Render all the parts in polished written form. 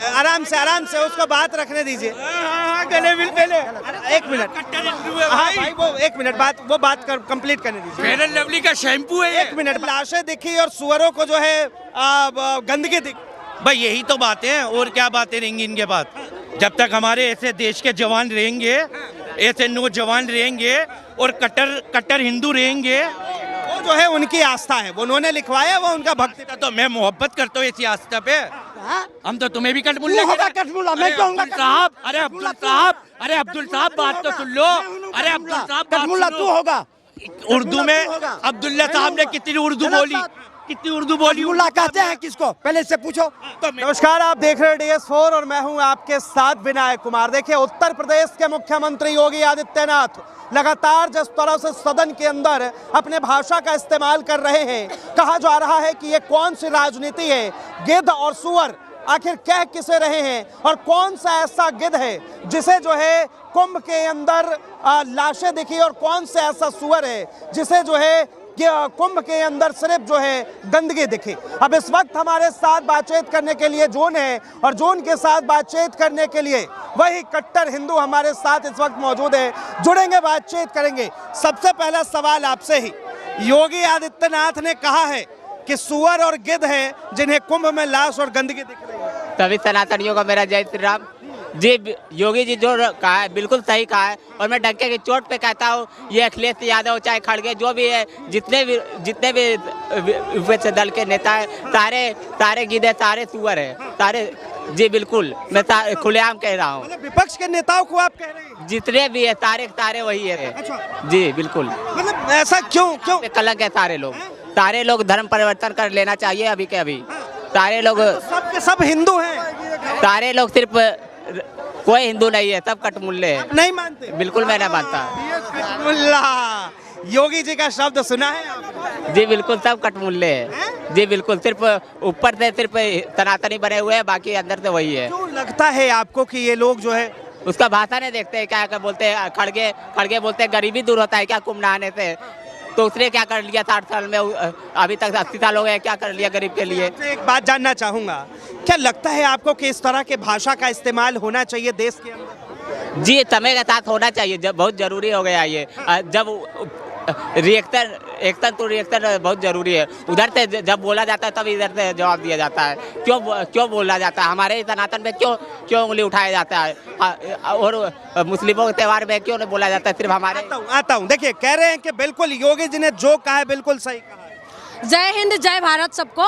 आराम से उसको बात रखने दीजिए। गले मिल पहले एक मिनट, हाँ भाई वो एक मिनट बात कंप्लीट करने दीजिए। फेयर एंड लवली का शैम्पू है ये। एक मिनट, लाशें दिखी और सुअरों को जो है गंदगी दिखी। भाई यही तो बातें हैं, और क्या बातें रहेंगी इनके पास। जब तक हमारे ऐसे देश के जवान रहेंगे, ऐसे नौजवान रहेंगे और कट्टर हिंदू रहेंगे, वो जो है उनकी आस्था है, वो उन्होंने लिखवाया, वो उनका भक्ति। तो मैं मोहब्बत करता हूँ इसी आस्था पे। हम तो तुम्हें भी कटमुल्ला मैं कहूँगा साहब। अरे अब्दुल साहब बात तो सुन लो। अरे अब्दुल साहब कटमुल्ला तू होगा। उर्दू में अब्दुल्ला साहब ने कितनी उर्दू बोली। मुल्ला कहते हैं किसको, पहले से पूछो। नमस्कार, आप देख रहे हैं DS4 और मैं हूं आपके साथ विनायक कुमार। देखिए, उत्तर प्रदेश के मुख्यमंत्री योगी आदित्यनाथ लगातार जिस तरह से सदन के अंदर अपने भाषा का इस्तेमाल कर रहे हैं, कहा जा रहा है कि ये कौन सी राजनीति है। गिद्ध और सुअर आखिर कह किसे रहे हैं, और कौन सा ऐसा गिद्ध है जिसे जो है कुंभ के अंदर लाशें दिखी, और कौन सा ऐसा सुअर है जिसे जो है कुंभ के अंदर सिर्फ जो है गंदगी दिखी। अब इस वक्त हमारे साथ बातचीत करने के लिए जून है, और जून के साथ बातचीत करने के लिए वही कट्टर हिंदू हमारे साथ इस वक्त मौजूद है। जुड़ेंगे, बातचीत करेंगे। सबसे पहला सवाल आपसे ही, योगी आदित्यनाथ ने कहा है कि सुअर और गिद्ध है जिन्हें कुंभ में लाश और गंदगी दिख रही है। सभी सनातनियों का मेरा जय श्री राम जी। योगी जी जो कहा है बिल्कुल सही कहा है, और मैं डंके की चोट पे कहता हूँ, ये अखिलेश यादव चाहे खड़गे जो भी है, जितने भी विपक्ष दल के नेता है, सारे गिद्ध है, सारे सुअर है, सारे। जी बिल्कुल, मैं खुलेआम कह रहा हूँ। मतलब विपक्ष के नेताओं को आप कह रहे हैं? जितने भी है सारे वही है। अच्छा। जी बिल्कुल। मतलब ऐसा क्यों? कलंक है सारे लोग धर्म परिवर्तन कर लेना चाहिए अभी के अभी। सारे लोग सब के सब हिंदू हैं, सारे लोग, सिर्फ कोई हिंदू नहीं है, सब कटमुल्ले हैं। नहीं मानते? बिल्कुल मैं नहीं मानता। कटमुल्ला, योगी जी का शब्द सुना है आपने? जी बिल्कुल, सब कटमुल्ले हैं। जी बिल्कुल, सिर्फ ऊपर से सिर्फ सनातनी बने हुए हैं, बाकी अंदर से वही है। क्यों लगता है आपको कि ये लोग जो है उसका भाषा नहीं देखते हैं, क्या बोलते हैं, खड़गे बोलते हैं गरीबी दूर होता है क्या कुंभ नहाने से। तो उसने क्या कर लिया 60 साल में, अभी तक 80 साल हो गए, क्या कर लिया गरीब के लिए। एक बात जानना चाहूंगा, क्या लगता है आपको कि इस तरह के भाषा का इस्तेमाल होना चाहिए देश के अंदर? जी समय के साथ होना चाहिए, जब बहुत जरूरी हो गया ये। जब एक्शन टू रिएक्शन बहुत जरूरी है। उधर से जब बोला जाता है तब इधर से जवाब दिया जाता है। क्यों बोला जाता है? हमारे सनातन में क्यों उंगली उठाया जाता है, और मुस्लिमों के त्यौहार में क्यों नहीं बोला जाता है सिर्फ हमारे? आता हूँ। देखिए, कह रहे हैं कि बिल्कुल योगी जी ने जो कहा है बिल्कुल सही कहा है। जय हिंद, जय भारत सबको।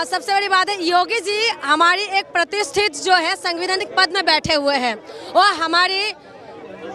सबसे बड़ी बात है, योगी जी हमारी एक प्रतिष्ठित जो है संवैधानिक पद में बैठे हुए हैं, और हमारी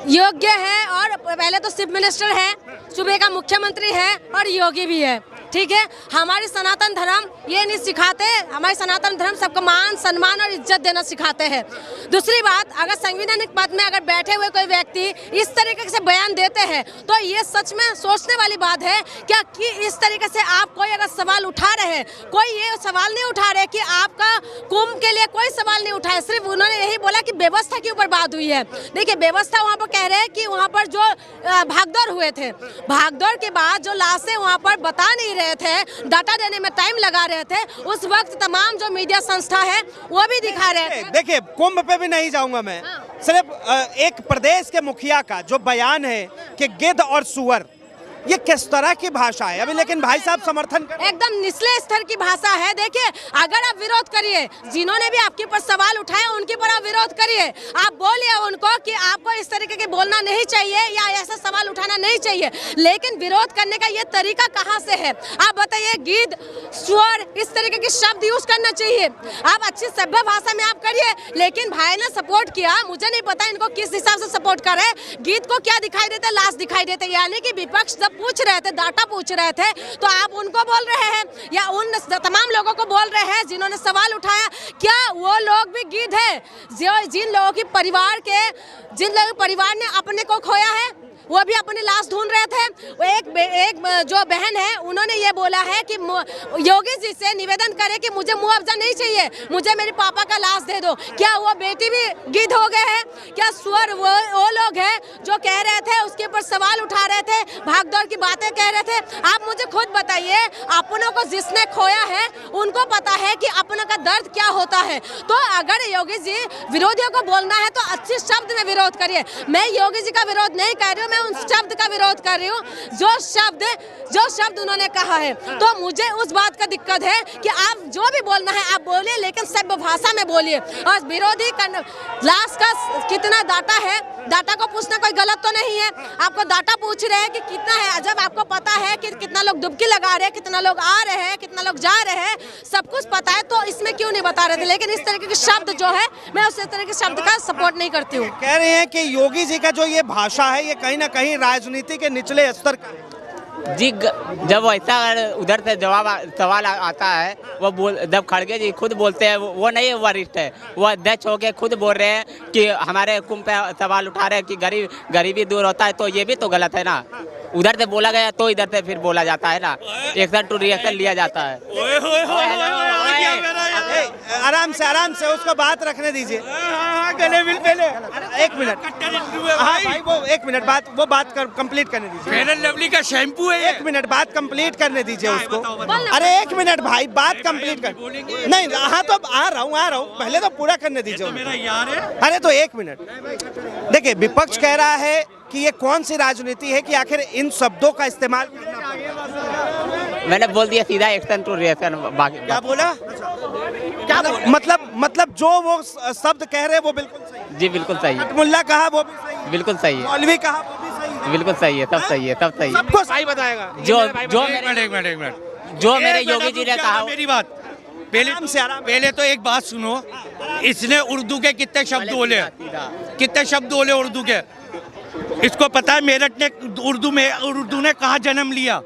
योग्य है, और पहले तो चीफ मिनिस्टर है, सूबे का मुख्यमंत्री है, और योगी भी है। ठीक है, हमारी सनातन धर्म ये नहीं सिखाते, हमारी सनातन धर्म सबको मान सम्मान और इज्जत देना सिखाते हैं। दूसरी बात, अगर संवैधानिक पद में अगर बैठे हुए कोई व्यक्ति इस तरीके से बयान देते हैं, तो ये सच में सोचने वाली बात है क्या कि इस तरीके से आप कोई अगर सवाल उठा रहे हैं, कोई ये सवाल नहीं उठा रहे कि आपका कुंभ के लिए कोई सवाल नहीं उठाया, सिर्फ उन्होंने यही बोला कि व्यवस्था के ऊपर बात हुई है। देखिए, व्यवस्था वहाँ पर कह रहे हैं कि वहाँ पर जो भागदौड़ हुए थे, भागदौड़ के बाद जो लाशें वहाँ पर बता नहीं रहे थे, डाटा देने में टाइम लगा रहे थे, उस वक्त तमाम जो मीडिया संस्था है वो भी दिखा रहे थे। देखिए, कुंभ पे भी नहीं जाऊंगा मैं, सिर्फ एक प्रदेश के मुखिया का जो बयान है कि गिद्ध और सुअर, ये किस तरह की भाषा है अभी? लेकिन भाई साहब समर्थन कर, एकदम निचले स्तर की भाषा है। देखिए, अगर आप विरोध करिए, जिन्होंने भी आपके ऊपर सवाल उठाए उनके ऊपर आप विरोध करिए, आप बोलिए उनको कि आपको इस तरीके के बोलना नहीं चाहिए या ऐसा सवाल उठाना नहीं चाहिए, लेकिन विरोध करने का ये तरीका कहाँ से है? आप बताइए, गिद्ध सुअर इस तरीके के शब्द यूज करना चाहिए, आप अच्छी सभ्य भाषा में आप करिए। लेकिन भाई ने सपोर्ट किया, मुझे नहीं पता इनको किस हिसाब से सपोर्ट करे। गिद्ध को क्या दिखाई देता है? लाश दिखाई देते, यानी कि विपक्ष जब पूछ रहे थे, डाटा पूछ रहे थे, तो आप उनको बोल रहे हैं या उन तमाम लोगों को बोल रहे हैं जिन्होंने सवाल उठाया, क्या वो लोग भी गिद्ध है? जिन लोगों के परिवार ने अपने को खोया है, वो भी अपनी लाश ढूंढ रहे थे। वो एक जो बहन है उन्होंने ये बोला है कि योगी जी से निवेदन करे कि मुझे मुआवजा नहीं चाहिए, मुझे मेरे पापा का लाश दे दो। क्या वो बेटी भी गिद्ध हो गए हैं? क्या सुअर वो लोग हैं जो कह रहे थे, उसके ऊपर सवाल उठा रहे थे, भागदौड़ की बातें कह रहे थे? आप मुझे खुद बताइए, अपनों को जिसने खोया है उनको पता है कि अपनों का दर्द क्या होता है। तो अगर योगी जी विरोधियों को बोलना है तो अच्छे शब्द में विरोध करिए। मैं योगी जी का विरोध नहीं कर रही हूँ, मैं उन शब्द का विरोध कर रही हूँ जो शब्द उन्होंने कहा है। तो मुझे उस बात का दिक्कत है कि आप जो भी बोलना है आप बोलिए, लेकिन सभ्य भाषा में बोलिए। और विरोधी लाश का कितना डाटा है, डाटा को पूछना कोई गलत तो नहीं है। आपको डाटा पूछ रहे हैं कि कितना है, जब आपको पता है कि कितना लोग डुबकी लगा रहे हैं, कितना लोग आ रहे हैं, कितना लोग जा रहे हैं, सब कुछ पता है, तो इसमें क्यों नहीं बता रहे थे? लेकिन इस तरीके के शब्द जो है, मैं उस तरह के शब्द का सपोर्ट नहीं करती हूँ। कह रहे हैं कि योगी जी का जो ये भाषा है ये कहीं ना कहीं राजनीति के निचले स्तर का जी। जब वैसा उधर से सवाल आता है, जब खड़गे जी खुद बोलते हैं, वो नहीं वरिष्ठ है, वो अध्यक्ष होके खुद बोल रहे हैं कि हमारे हुकुम पे सवाल उठा रहे हैं कि गरीबी दूर होता है, तो ये भी तो गलत है ना। उधर से बोला गया तो इधर से फिर बोला जाता है ना, एक्शन टू रिएक्शन लिया जाता है। आराम से उसको बात रखने दीजिए। एक मिनट, हाँ भाई, वो एक मिनट बात कंप्लीट करने दीजिए। फेयर एंड लवली का शैम्पू है। एक मिनट बात कंप्लीट करने दीजिए उसको। अरे एक मिनट भाई, बात कंप्लीट कर। नहीं, हाँ तो आ रहा हूँ, पहले तो पूरा करने दीजिए। मेरा यार है। अरे तो एक मिनट देखिए, विपक्ष कह रहा है कि ये कौन सी राजनीति है कि आखिर इन शब्दों का इस्तेमाल करना पड़ेगा। मैंने बोल दिया सीधा एक्शन टू रिएक्शन। क्या बोला? मतलब जो वो शब्द कह रहे हैं वो बिल्कुल सही। जी बिल्कुल सही है। मुल्ला कहा वो भी सही है, बिल्कुल सही है। मौलवी कहा वो भी सही है, बिल्कुल सही है, सब सही है, सब सही है। सबको सही बताएगा। एक मिनट जो मेरे योगी जी ने कहा, मेरी बात पहले तो एक बात सुनो। इसने उर्दू के कितने शब्द बोले उर्दू के? इसको पता है मेरठ ने उर्दू ने कहाँ जन्म लिया?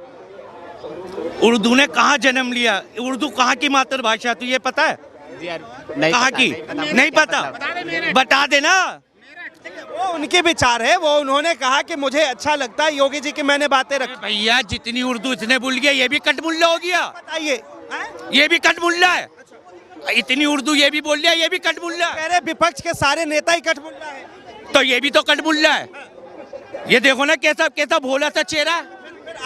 जन्म लिया? उर्दू कहाँ की मातृभाषा, तो ये पता है? कहाँ की? नहीं पता, बता देना। वो उनके विचार है, वो उन्होंने कहा कि मुझे अच्छा लगता है योगी जी की मैंने बातें रखी। भैया जितनी उर्दू इसने बोल गया, ये भी कटमुल्ला हो गया। बताइए, ये भी कटमुल्ला है। इतनी उर्दू ये भी बोल लिया, ये भी कटमुल्ला। कह रहे विपक्ष के सारे नेता ही कटमुल्ला है, तो ये भी तो कटमुल्ला है। ये देखो ना कैसा भोला सा चेहरा।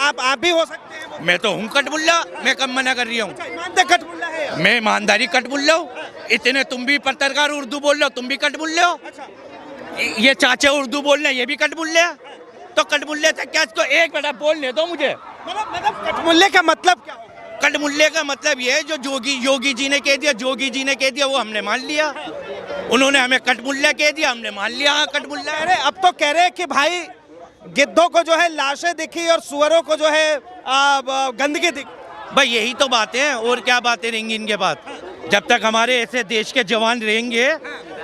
आप भी हो सकते हैं। मैं तो हूँ कटमुल्ला, मैं कम मना कर रही हूँ। कटमुल्ला है, मैं ईमानदारी कटमुल्ला हूँ। इतने तुम भी पत्रकार उर्दू बोल रहे हो, तुम भी कटमुल्ले हो। ये चाचा उर्दू बोल रहे हैं, ये भी कटमुल्ले हैं। तो कटमुल्ले से क्या, इसको एक मिनट बोलने दो मुझे। मतलब कटमुल्ले का मतलब क्या? कटमुल्ले का मतलब ये है जो योगी जी ने कह दिया, वो हमने मान लिया। उन्होंने हमें कटमुल्ला कह दिया, हमने मान लिया। हाँ कटमुल्ला। अरे अब तो कह रहे हैं कि भाई गिद्धों को जो है लाशें दिखी और सुअरों को जो है गंदगी दिखी। भाई यही तो बातें हैं, और क्या बातें रहेंगी इनके पास? जब तक हमारे ऐसे देश के जवान रहेंगे,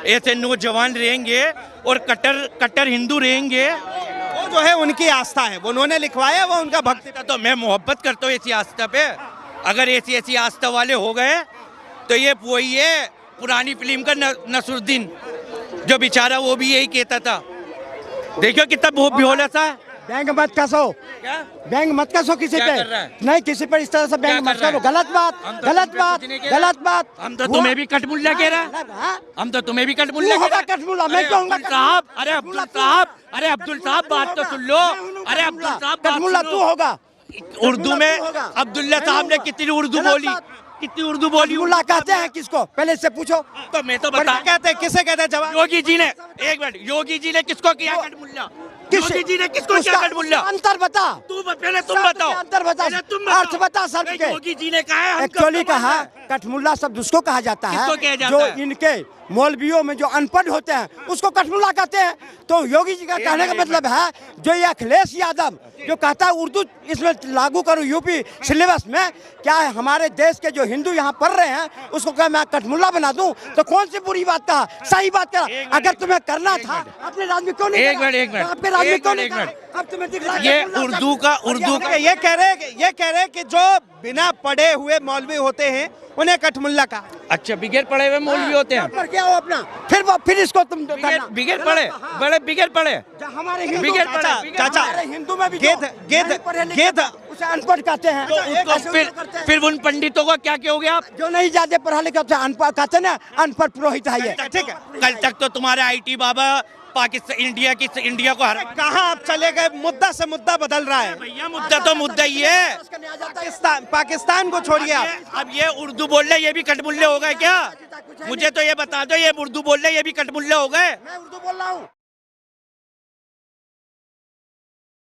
ऐसे नौजवान रहेंगे और कट्टर हिंदू रहेंगे, वो जो है उनकी आस्था है, वो उन्होंने लिखवाया, वो उनका भक्ति। तो मैं मोहब्बत करता हूँ ऐसी आस्था पे। अगर ऐसी आस्था वाले हो गए तो ये वही है पुरानी फिल्म का नसरुद्दीन, जो बेचारा वो भी यही कहता था। देखो कितना भोला सा है। बैंक मत कसो, बैंक मत कसो किसी क्या पे, कर रहा है? नहीं किसी पर इस तरह से बैंक मत करो। गलत बात। हम तो तुम्हें भी कटमुल्ला कह रहे हैं। हम तो तुम्हें भी कटमुल्ला तू होगा कटमुल्ला, मैं क्यों होऊंगा साहब? अरे अब्दुल साहब बात तो सुन लो। अरे अब्दुल साहब कटमुल्ला तू होगा। उर्दू में अब्दुल्ला साहब ने कितनी उर्दू बोली? कटमुल्ला कहते हैं किसको, पहले इससे पूछो। तो मैं तो बता, कहते हैं, किसे कहते हैं जवाब? योगी जी ने, एक मिनट, योगी जी ने किसको किया कटमुल्ला? योगी जी ने किसको किया कटमुल्ला? अंतर बता, पहले तुम बताओ। अंतर बता, अर्थ बता शब्द के। योगी जी ने कहा है एक्चुअली कहा कटमुल्ला शब्द उसको कहा जाता किसको कहा है जाता जो है? इनके मौलवियों में जो अनपढ़ होते हैं उसको कटमुल्ला कहते हैं। तो योगी जी का कहने का मतलब है जो ये अखिलेश यादव जो कहता है उर्दू इसमें लागू करूं यूपी सिलेबस में, क्या है हमारे देश के जो हिंदू यहाँ पढ़ रहे हैं उसको क्या मैं कटमुल्ला बना दूं? तो कौन सी बुरी बात कहा, सही बात कहा। अगर तुम्हें करना था अपने राज्य में क्यों नहीं एक मिनट आपके राज्य में क्यों नहीं कहा? अब तुम्हें दिख रहा है ये कटमुल्ला उर्दू का ये कह रहे हैं कि जो बिना पढ़े हुए मौलवी होते हैं उन्हें कटमुल्ला कहा। अच्छा, बिगैर पढ़े हुए मौलवी होते हैं। आओ अपना, फिर इसको तुम करना। बिगड़ पड़े, बड़े बिगड़ पड़े। हमारे हिंदू बिगड़ पड़े, चाचा, हमारे हिंदू में भी गेद उसे अनपढ़ कहते हैं। तो फिर उन पंडितों को क्या कहोगे आप? जो नहीं ज्यादा पढ़ा लिखा उसे अनपढ़ कहते हैं ना, अनपढ़ पुरोहित है ये। ठीक है, कल तक तो तुम्हारा आईटी बाबा पाकिस्तान इंडिया को हरा। कहाँ आप चले गए? मुद्दा से मुद्दा बदल रहा है भैया मुद्दा तो मुद्दा ही है। पाकिस्तान को छोड़िए आप। अब ये उर्दू बोल रहे, ये भी कटमुल्ले हो गए क्या? मुझे तो ये बता दो, ये उर्दू बोल रहे, ये भी कटमुल्ले हो गए? मैं उर्दू बोल रहा हूँ।